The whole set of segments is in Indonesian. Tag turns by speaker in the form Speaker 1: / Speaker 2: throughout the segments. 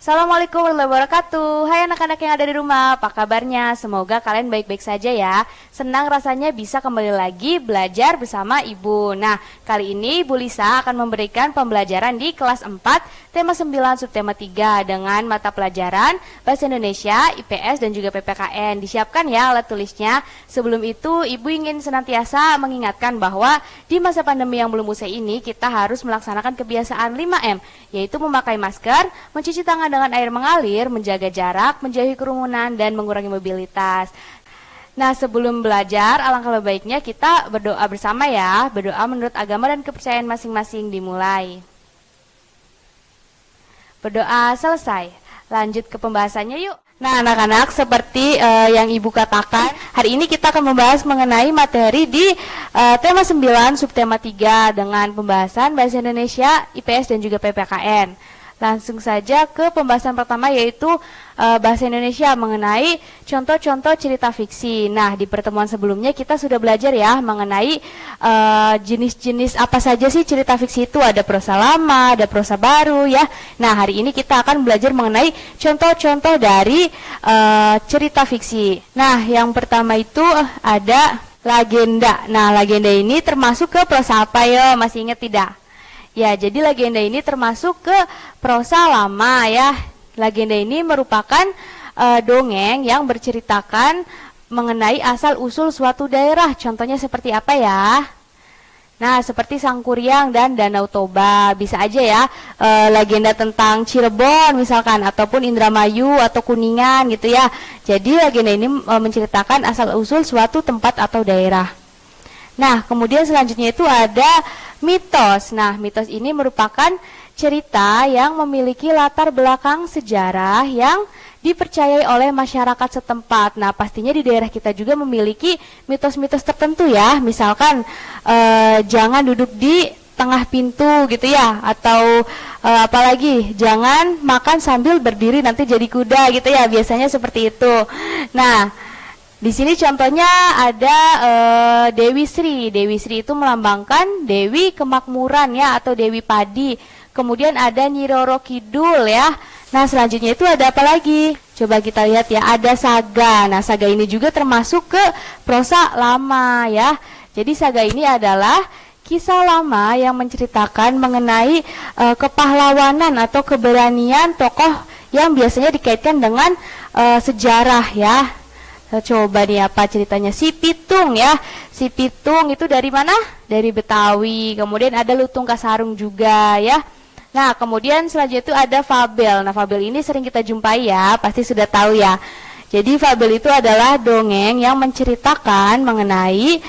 Speaker 1: Assalamualaikum warahmatullahi wabarakatuh. Hai anak-anak yang ada di rumah, apa kabarnya? Semoga kalian baik-baik saja ya. Senang rasanya bisa kembali lagi belajar bersama Ibu. Nah, kali ini Ibu Lisa akan memberikan pembelajaran di kelas 4, tema 9, subtema 3 dengan mata pelajaran Bahasa Indonesia, IPS, dan juga PPKN. Disiapkan ya alat tulisnya. Sebelum itu, Ibu ingin senantiasa mengingatkan bahwa di masa pandemi yang belum usai ini, kita harus melaksanakan kebiasaan 5M, yaitu memakai masker, mencuci tangan dengan air mengalir, menjaga jarak, menjauhi kerumunan, dan mengurangi mobilitas. Nah, sebelum belajar, alangkah lebih baiknya kita berdoa bersama ya. Berdoa menurut agama dan kepercayaan masing-masing dimulai. Berdoa selesai. Lanjut ke pembahasannya yuk. Nah, anak-anak, seperti yang Ibu katakan, hari ini kita akan membahas mengenai materi di tema 9, subtema 3 dengan pembahasan Bahasa Indonesia, IPS, dan juga PPKN. Langsung saja ke pembahasan pertama, yaitu Bahasa Indonesia mengenai contoh-contoh cerita fiksi. Nah, di pertemuan sebelumnya kita sudah belajar ya mengenai jenis-jenis apa saja sih cerita fiksi itu. Ada prosa lama, ada prosa baru ya. Nah, hari ini kita akan belajar mengenai contoh-contoh dari cerita fiksi. Nah, yang pertama itu ada legenda. Nah, legenda ini termasuk ke prosa apa ya? Masih ingat tidak? Ya, jadi legenda ini termasuk ke prosa lama ya. Legenda ini merupakan dongeng yang berceritakan mengenai asal-usul suatu daerah. Contohnya seperti apa ya? Nah, seperti Sangkuriang dan Danau Toba. Bisa aja ya legenda tentang Cirebon misalkan, ataupun Indramayu atau Kuningan gitu ya. Jadi legenda ini menceritakan asal-usul suatu tempat atau daerah. Nah, kemudian selanjutnya itu ada mitos. Nah, mitos ini merupakan cerita yang memiliki latar belakang sejarah yang dipercayai oleh masyarakat setempat. Nah, pastinya di daerah kita juga memiliki mitos-mitos tertentu ya. Misalkan jangan duduk di tengah pintu gitu ya, atau apalagi jangan makan sambil berdiri nanti jadi kuda gitu ya. Biasanya seperti itu. Nah, di sini contohnya ada Dewi Sri. Dewi Sri itu melambangkan Dewi Kemakmuran ya, atau Dewi Padi. Kemudian ada Nyi Roro Kidul ya. Nah, selanjutnya itu ada apa lagi? Coba kita lihat ya, ada saga. Nah, saga ini juga termasuk ke prosa lama ya. Jadi saga ini adalah kisah lama yang menceritakan mengenai kepahlawanan atau keberanian tokoh yang biasanya dikaitkan dengan sejarah ya. Coba nih apa ceritanya, Si Pitung ya. Si Pitung itu dari mana? Dari Betawi. Kemudian ada Lutung Kasarung juga ya. Nah, kemudian selanjutnya itu ada fabel. Nah, fabel ini sering kita jumpai ya, pasti sudah tahu ya. Jadi fabel itu adalah dongeng yang menceritakan mengenai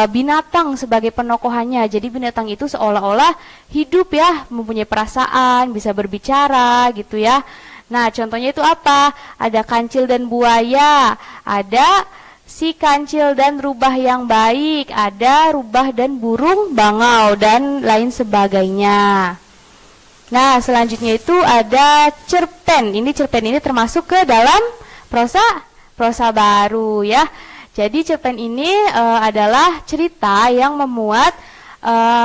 Speaker 1: binatang sebagai penokohannya. Jadi binatang itu seolah-olah hidup ya, mempunyai perasaan, bisa berbicara gitu ya. Nah, contohnya itu apa? Ada kancil dan buaya, ada si kancil dan rubah yang baik, ada rubah dan burung bangau, dan lain sebagainya. Nah, selanjutnya itu ada cerpen. Cerpen ini termasuk ke dalam prosa baru ya. Jadi cerpen ini adalah cerita yang memuat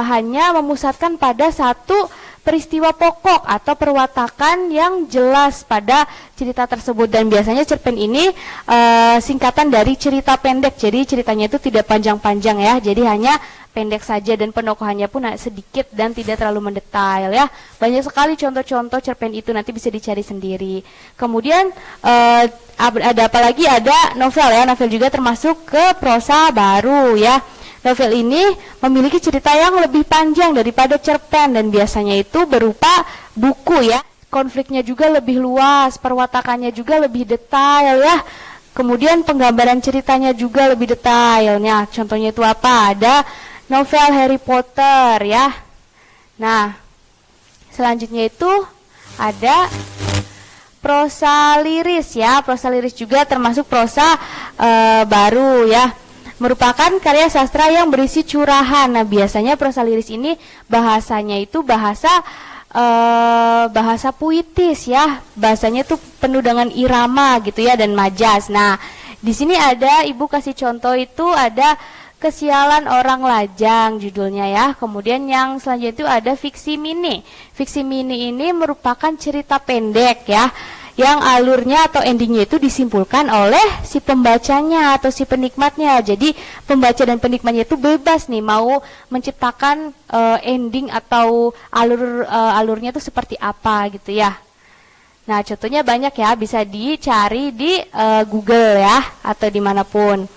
Speaker 1: hanya memusatkan pada satu peristiwa pokok atau perwatakan yang jelas pada cerita tersebut. Dan biasanya cerpen ini singkatan dari cerita pendek. Jadi ceritanya itu tidak panjang-panjang ya. Jadi hanya pendek saja, dan penokohannya pun sedikit dan tidak terlalu mendetail ya. Banyak sekali contoh-contoh cerpen itu, nanti bisa dicari sendiri. Kemudian ada apa lagi? Ada novel ya. Novel juga termasuk ke prosa baru ya. Novel ini memiliki cerita yang lebih panjang daripada cerpen, dan biasanya itu berupa buku ya. Konfliknya juga lebih luas, perwatakannya juga lebih detail ya. Kemudian penggambaran ceritanya juga lebih detailnya. Contohnya itu apa? Ada novel Harry Potter ya. Nah, selanjutnya itu ada prosa liris ya. Prosa liris juga termasuk prosa baru ya. Merupakan karya sastra yang berisi curahan. Nah, biasanya prosa liris ini bahasanya itu bahasa puitis ya. Bahasanya itu penuh dengan irama gitu ya, dan majas. Nah, di sini ada Ibu kasih contoh itu ada Kesialan Orang Lajang judulnya ya. Kemudian yang selanjutnya itu ada Fiksi Mini. Fiksi Mini ini merupakan cerita pendek ya, yang alurnya atau endingnya itu disimpulkan oleh si pembacanya atau si penikmatnya. Jadi pembaca dan penikmatnya itu bebas nih mau menciptakan ending atau alurnya itu seperti apa gitu ya. Nah, contohnya banyak ya, bisa dicari di Google ya atau dimanapun.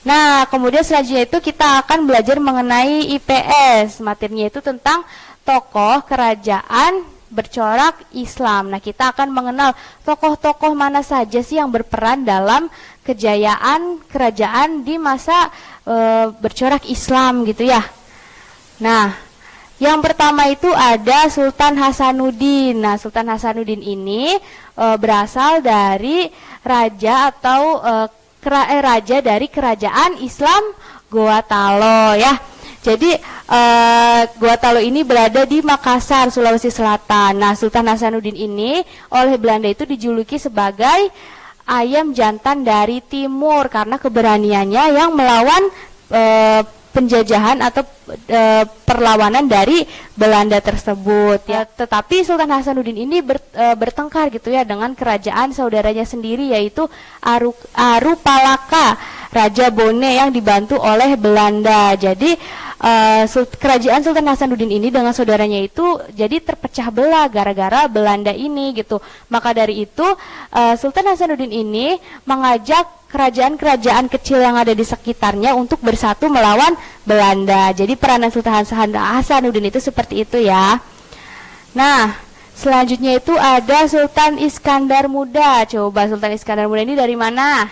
Speaker 1: Nah, kemudian selanjutnya itu kita akan belajar mengenai IPS. Materinya itu tentang tokoh kerajaan bercorak Islam. Nah, kita akan mengenal tokoh-tokoh mana saja sih yang berperan dalam kejayaan kerajaan di masa bercorak Islam gitu ya. Nah, yang pertama itu ada Sultan Hasanuddin. Nah, Sultan Hasanuddin ini berasal dari raja atau raja dari kerajaan Islam Goa Talo ya. Jadi Goa Talo ini berada di Makassar, Sulawesi Selatan. Nah, Sultan Hasanuddin ini oleh Belanda itu dijuluki sebagai ayam jantan dari timur karena keberaniannya yang melawan penjajahan atau perlawanan dari Belanda tersebut ya. Tetapi Sultan Hasanuddin ini bertengkar gitu ya dengan kerajaan saudaranya sendiri, yaitu Arupalaka, Raja Bone yang dibantu oleh Belanda. Jadi kerajaan Sultan Hasanuddin ini dengan saudaranya itu jadi terpecah belah gara-gara Belanda ini gitu. Maka dari itu Sultan Hasanuddin ini mengajak kerajaan-kerajaan kecil yang ada di sekitarnya untuk bersatu melawan Belanda. Jadi peranan Sultan Hasanuddin itu seperti itu ya. Nah, selanjutnya itu ada Sultan Iskandar Muda. Coba Sultan Iskandar Muda ini dari mana?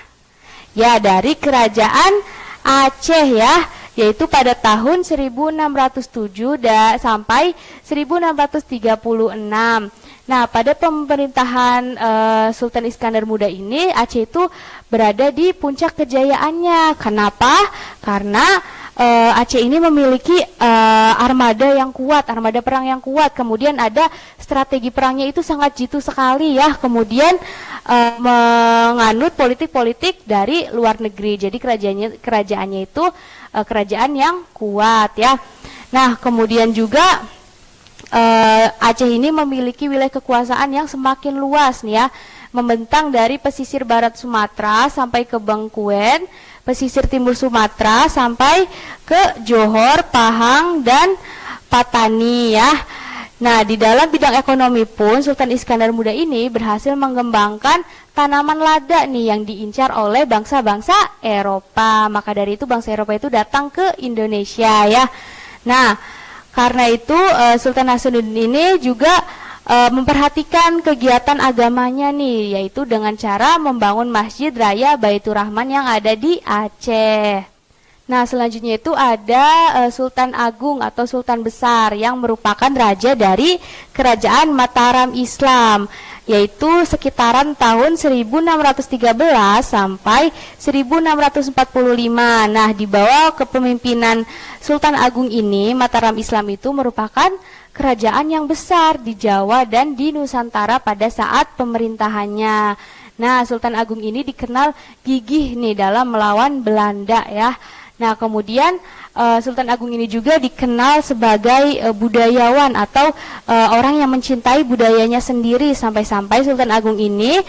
Speaker 1: Ya, dari kerajaan Aceh ya, yaitu pada tahun 1607 sampai 1636. Nah, pada pemerintahan Sultan Iskandar Muda ini, Aceh itu berada di puncak kejayaannya. Kenapa? Karena Aceh ini memiliki armada yang kuat, armada perang yang kuat. Kemudian ada strategi perangnya itu sangat jitu sekali ya. Kemudian menganut politik-politik dari luar negeri. Jadi kerajaannya itu kerajaan yang kuat ya. Nah, kemudian juga Aceh ini memiliki wilayah kekuasaan yang semakin luas nih ya, membentang dari pesisir barat Sumatera sampai ke Bengkuen, pesisir timur Sumatera sampai ke Johor, Pahang, dan Patani ya. Nah, di dalam bidang ekonomi pun Sultan Iskandar Muda ini berhasil mengembangkan tanaman lada nih yang diincar oleh bangsa-bangsa Eropa. Maka dari itu bangsa Eropa itu datang ke Indonesia ya. Nah, karena itu Sultan Hasanuddin ini juga memperhatikan kegiatan agamanya nih, yaitu dengan cara membangun Masjid Raya Baitur Rahman yang ada di Aceh. Nah, selanjutnya itu ada Sultan Agung atau Sultan Besar yang merupakan raja dari kerajaan Mataram Islam, yaitu sekitaran tahun 1613 sampai 1645. Nah, di bawah kepemimpinan Sultan Agung ini, Mataram Islam itu merupakan kerajaan yang besar di Jawa dan di Nusantara pada saat pemerintahannya. Nah, Sultan Agung ini dikenal gigih nih dalam melawan Belanda ya. Nah, kemudian Sultan Agung ini juga dikenal sebagai budayawan atau orang yang mencintai budayanya sendiri, sampai-sampai Sultan Agung ini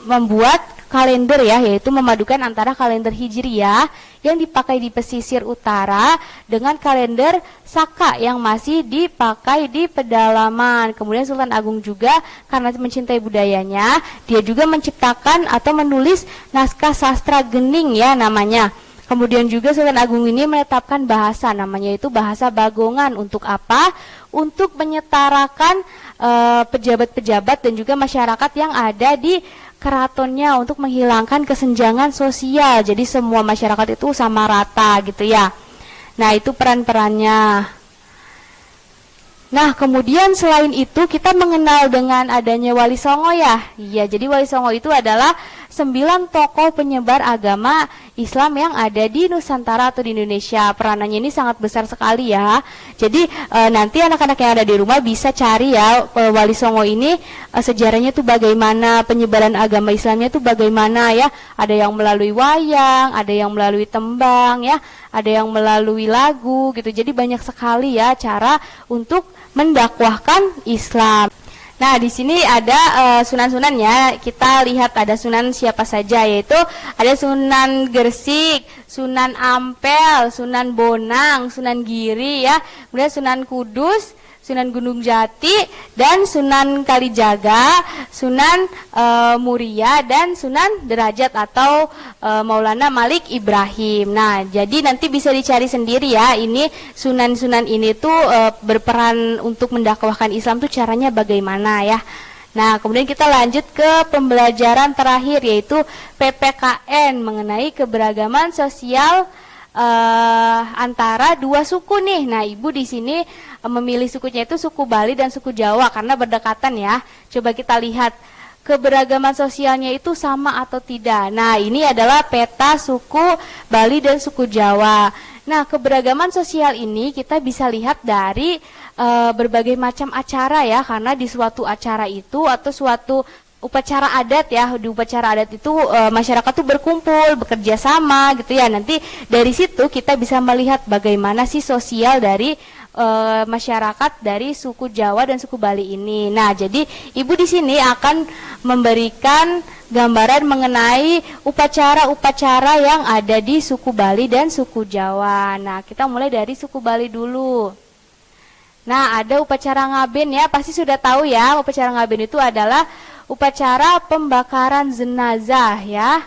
Speaker 1: membuat kalender ya, yaitu memadukan antara kalender Hijriyah yang dipakai di pesisir utara dengan kalender Saka yang masih dipakai di pedalaman. Kemudian Sultan Agung juga karena mencintai budayanya, dia juga menciptakan atau menulis naskah sastra Gening ya namanya. Kemudian juga Sultan Agung ini menetapkan bahasa, namanya itu bahasa Bagongan. Untuk apa? Untuk menyetarakan pejabat-pejabat dan juga masyarakat yang ada di keratonnya, untuk menghilangkan kesenjangan sosial. Jadi semua masyarakat itu sama rata gitu ya. Nah, itu peran-perannya. Nah, kemudian selain itu kita mengenal dengan adanya Wali Songo ya. Iya, jadi Wali Songo itu adalah 9 tokoh penyebar agama Islam yang ada di Nusantara atau di Indonesia. Peranannya ini sangat besar sekali ya. Jadi nanti anak-anak yang ada di rumah bisa cari ya Wali Songo ini sejarahnya tuh bagaimana, penyebaran agama Islamnya tuh bagaimana ya. Ada yang melalui wayang, ada yang melalui tembang ya, ada yang melalui lagu gitu. Jadi banyak sekali ya cara untuk mendakwahkan Islam. Nah, di sini ada sunan-sunannya. Kita lihat ada sunan siapa saja, yaitu ada Sunan Gresik, Sunan Ampel, Sunan Bonang, Sunan Giri ya. Kemudian Sunan Kudus, Sunan Gunung Jati, dan Sunan Kalijaga, Sunan Muria, dan Sunan Derajat atau Maulana Malik Ibrahim. Nah, jadi nanti bisa dicari sendiri ya. Ini sunan-sunan ini tuh berperan untuk mendakwahkan Islam tuh caranya bagaimana ya. Nah, kemudian kita lanjut ke pembelajaran terakhir, yaitu PPKN mengenai keberagaman sosial antara dua suku nih. Nah, Ibu di sini memilih sukunya itu suku Bali dan suku Jawa karena berdekatan ya. Coba kita lihat keberagaman sosialnya itu sama atau tidak. Nah, ini adalah peta suku Bali dan suku Jawa. Nah, keberagaman sosial ini kita bisa lihat dari berbagai macam acara ya, karena di suatu acara itu atau suatu upacara adat ya, di upacara adat itu masyarakat tuh berkumpul, bekerja sama gitu ya. Nanti dari situ kita bisa melihat bagaimana sih sosial dari masyarakat dari suku Jawa dan suku Bali ini. Nah, jadi Ibu di sini akan memberikan gambaran mengenai upacara-upacara yang ada di suku Bali dan suku Jawa. Nah, kita mulai dari suku Bali dulu. Nah, ada upacara ngaben ya, pasti sudah tahu ya, upacara ngaben itu adalah upacara pembakaran jenazah ya.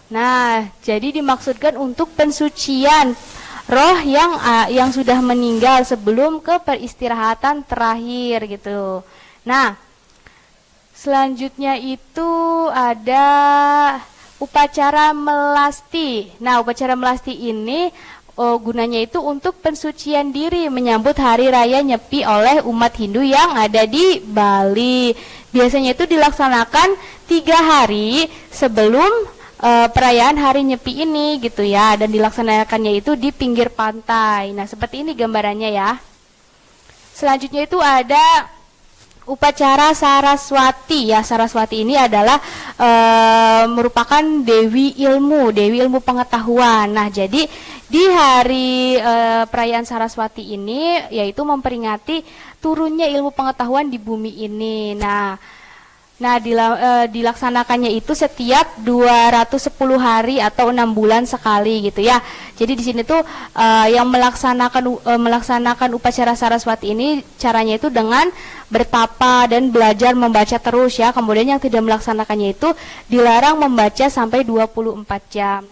Speaker 1: Nah, jadi dimaksudkan untuk pensucian roh yang sudah meninggal sebelum ke peristirahatan terakhir gitu. Nah, selanjutnya itu ada upacara melasti. Nah, upacara melasti ini gunanya itu untuk pensucian diri menyambut hari raya Nyepi oleh umat Hindu yang ada di Bali. Biasanya itu dilaksanakan 3 hari sebelum perayaan hari Nyepi ini gitu ya, dan dilaksanakannya itu di pinggir pantai. Nah, seperti ini gambarannya ya. Selanjutnya itu ada upacara Saraswati ya. Saraswati ini adalah merupakan dewi ilmu pengetahuan. Nah, jadi di hari perayaan Saraswati ini yaitu memperingati turunnya ilmu pengetahuan di bumi ini. Nah, dilaksanakannya itu setiap 210 hari atau 6 bulan sekali gitu ya. Jadi di sini tuh yang melaksanakan upacara Saraswati ini caranya itu dengan bertapa dan belajar membaca terus ya. Kemudian yang tidak melaksanakannya itu dilarang membaca sampai 24 jam.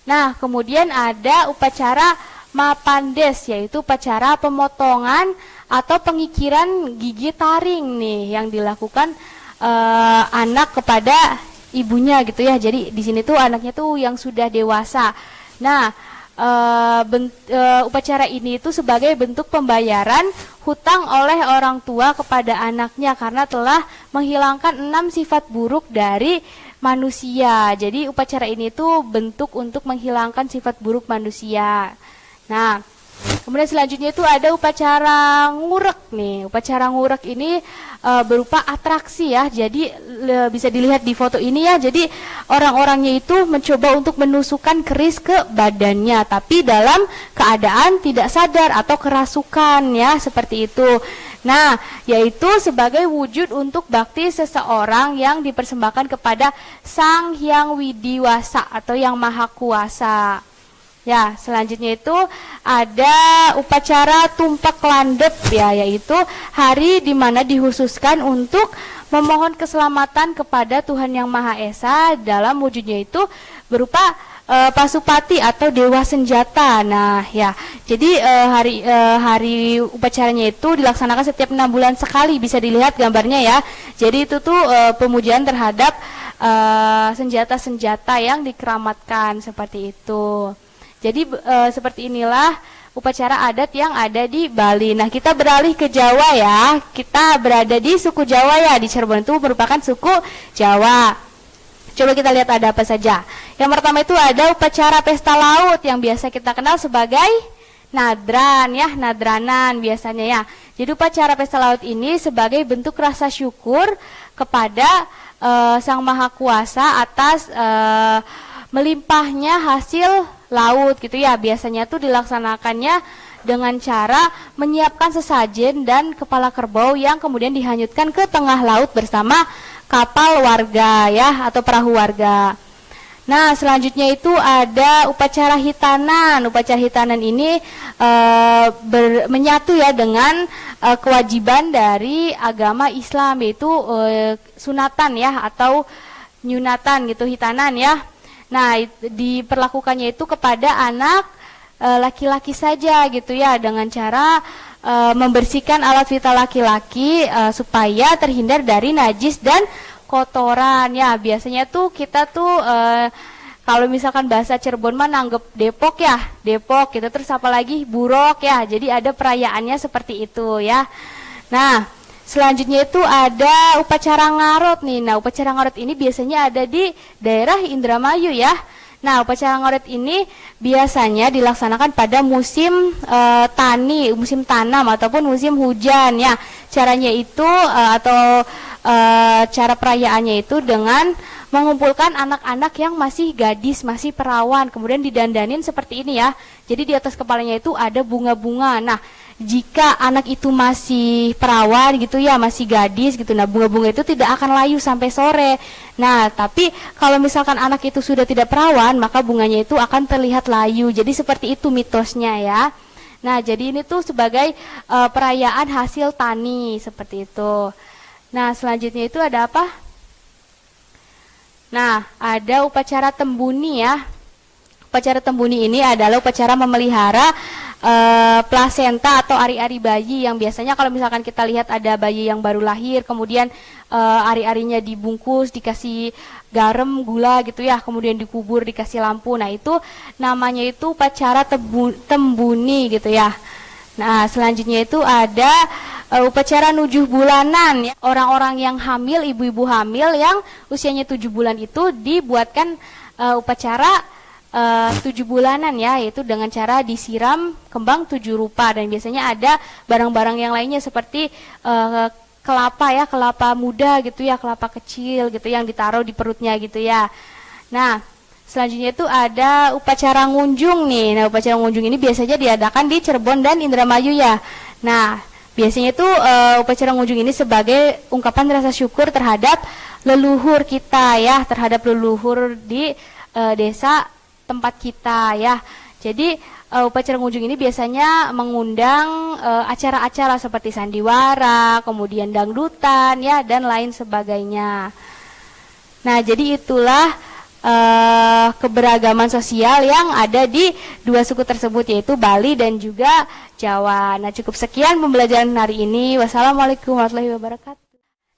Speaker 1: Nah, kemudian ada upacara Mapandes, yaitu upacara pemotongan atau pengikiran gigi taring nih yang dilakukan anak kepada ibunya gitu ya. Jadi di sini tuh anaknya tuh yang sudah dewasa. Nah, upacara ini itu sebagai bentuk pembayaran hutang oleh orang tua kepada anaknya karena telah menghilangkan 6 sifat buruk dari manusia. Jadi upacara ini tuh bentuk untuk menghilangkan sifat buruk manusia. Nah, kemudian selanjutnya itu ada upacara ngurek nih. Upacara ngurek ini berupa atraksi ya. Jadi bisa dilihat di foto ini ya. Jadi orang-orangnya itu mencoba untuk menusukkan keris ke badannya, tapi dalam keadaan tidak sadar atau kerasukan ya, seperti itu. Nah, yaitu sebagai wujud untuk bakti seseorang yang dipersembahkan kepada Sang Hyang Widiwasa atau yang Maha Kuasa. Ya, selanjutnya itu ada upacara tumpak landep ya, yaitu hari di mana dikhususkan untuk memohon keselamatan kepada Tuhan Yang Maha Esa. Dalam wujudnya itu berupa pasupati atau dewa senjata. Nah, ya. Jadi hari upacaranya itu dilaksanakan setiap 6 bulan sekali, bisa dilihat gambarnya ya. Jadi itu tuh pemujaan terhadap senjata-senjata yang dikeramatkan seperti itu. Jadi seperti inilah upacara adat yang ada di Bali. Nah, kita beralih ke Jawa ya. Kita berada di suku Jawa ya, di Cirebon itu merupakan suku Jawa. Coba kita lihat ada apa saja. Yang pertama itu ada upacara pesta laut yang biasa kita kenal sebagai nadran ya, nadranan biasanya ya. Jadi upacara pesta laut ini sebagai bentuk rasa syukur kepada Sang Maha Kuasa atas melimpahnya hasil laut gitu ya. Biasanya tuh dilaksanakannya dengan cara menyiapkan sesajen dan kepala kerbau yang kemudian dihanyutkan ke tengah laut bersama kapal warga ya, atau perahu warga. Nah, selanjutnya itu ada upacara hitanan. Upacara hitanan ini menyatu ya dengan kewajiban dari agama Islam, yaitu sunatan ya, atau nyunatan gitu, hitanan ya. Nah, diperlakukannya itu kepada anak laki-laki saja gitu ya, dengan cara membersihkan alat vital laki-laki supaya terhindar dari najis dan kotoran ya. Biasanya tuh kita tuh kalau misalkan bahasa Cirebon mah nanggep Depok ya, Depok gitu, terus apalagi Burok ya. Jadi ada perayaannya seperti itu ya. Nah, selanjutnya itu ada upacara ngarot nih. Nah, upacara ngarot ini biasanya ada di daerah Indramayu ya. Nah, upacara ngarot ini biasanya dilaksanakan pada musim tani, musim tanam ataupun musim hujan ya. Caranya itu cara perayaannya itu dengan mengumpulkan anak-anak yang masih gadis, masih perawan, kemudian didandanin seperti ini ya. Jadi di atas kepalanya itu ada bunga-bunga. Nah, jika anak itu masih perawan gitu ya, masih gadis gitu, nah bunga-bunga itu tidak akan layu sampai sore. Nah, tapi kalau misalkan anak itu sudah tidak perawan, maka bunganya itu akan terlihat layu. Jadi seperti itu mitosnya ya. Nah, jadi ini tuh sebagai perayaan hasil tani seperti itu. Nah, selanjutnya itu ada apa? Nah, ada upacara tembuni ya. Upacara tembuni ini adalah upacara memelihara plasenta atau ari-ari bayi, yang biasanya kalau misalkan kita lihat ada bayi yang baru lahir, kemudian ari-arinya dibungkus, dikasih garam, gula gitu ya, kemudian dikubur, dikasih lampu. Nah, itu namanya itu upacara tembuni gitu ya. Nah, selanjutnya itu ada upacara 7 bulanan ya. Orang-orang yang hamil, ibu-ibu hamil yang usianya 7 bulan itu dibuatkan upacara 7 bulanan ya, yaitu dengan cara disiram kembang 7 rupa, dan biasanya ada barang-barang yang lainnya seperti kelapa ya, kelapa muda gitu ya, kelapa kecil gitu yang ditaruh di perutnya gitu ya. Nah, selanjutnya itu ada upacara ngunjung nih. Nah, upacara ngunjung ini biasanya diadakan di Cirebon dan Indramayu ya. Nah, biasanya itu upacara ngunjung ini sebagai ungkapan rasa syukur terhadap leluhur kita ya, terhadap leluhur di desa tempat kita ya. Jadi upacara ngunjung ini biasanya mengundang acara-acara seperti sandiwara, kemudian dangdutan ya, dan lain sebagainya. Nah, jadi itulah keberagaman sosial yang ada di dua suku tersebut, yaitu Bali dan juga Jawa. Nah, cukup sekian pembelajaran hari ini. Wassalamualaikum warahmatullahi wabarakatuh.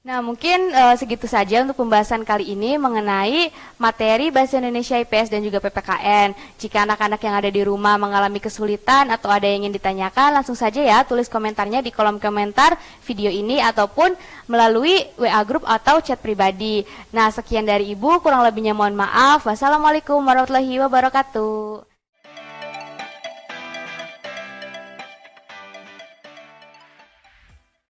Speaker 1: Nah, mungkin segitu saja untuk pembahasan kali ini mengenai materi Bahasa Indonesia IPS dan juga PPKN. Jika anak-anak yang ada di rumah mengalami kesulitan atau ada yang ingin ditanyakan, langsung saja ya tulis komentarnya di kolom komentar video ini ataupun melalui WA grup atau chat pribadi. Nah, sekian dari Ibu, kurang lebihnya mohon maaf. Wassalamualaikum warahmatullahi wabarakatuh.